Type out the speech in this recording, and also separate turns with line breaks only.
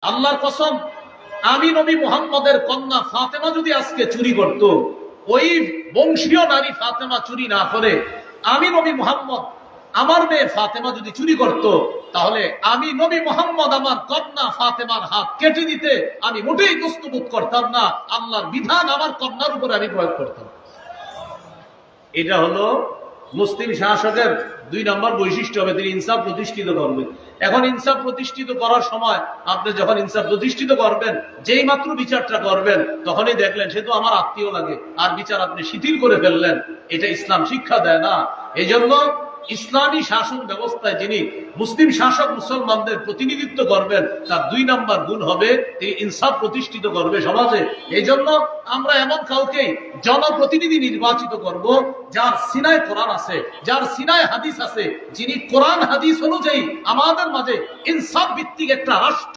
আল্লাহর কসম, আমি নবী মুহাম্মদের কন্যা ফাতেমা যদি আজকে চুরি করত, ওই বংশীয় নারী ফাতেমা চুরি না করে আমি নবী মুহাম্মদ আমার মেয়ে ফাতেমা যদি চুরি করত, তাহলে আমি নবী মুহাম্মদ আমার কন্যা ফাতেমার হাত কেটে দিতে আমি মোটেই প্রস্তুত করতাম না। আল্লাহর বিধান আমার কন্যার উপরে আমি প্রয়োগ করতাম। এটা হলো মুসলিম শাসকের 2 নম্বর বৈশিষ্ট্য হবে, তিনি ইনসাফ প্রতিষ্ঠিত করবেন। এখন ইনসাফ প্রতিষ্ঠিত করার সময় আপনি যখন ইনসাফ প্রতিষ্ঠিত করবেন, যেই মাত্র বিচারটা করবেন তখনই দেখলেন সে তো আমার আত্মীয় লাগে, আর বিচার আপনি শিথিল করে ফেললেন, এটা ইসলাম শিক্ষা দেয় না। এই জন্য ইসলামী শাসন ব্যবস্থায় যিনি মুসলিম শাসক মুসলমানদের প্রতিনিধিত্ব করবেন, তার 2 নম্বর গুণ হবে তিনি ইনসাফ প্রতিষ্ঠিত করবে সমাজে। এই জন্য আমরা এমন কাউকে জনপ্রতিনিধি নির্বাচিত করব যার সিনায় কোরআন আছে, যার সিনায় হাদিস আছে, যিনি কোরআন হাদিস অনুযায়ী আমাদের মাঝে ইনসাফ ভিত্তিক একটা রাষ্ট্র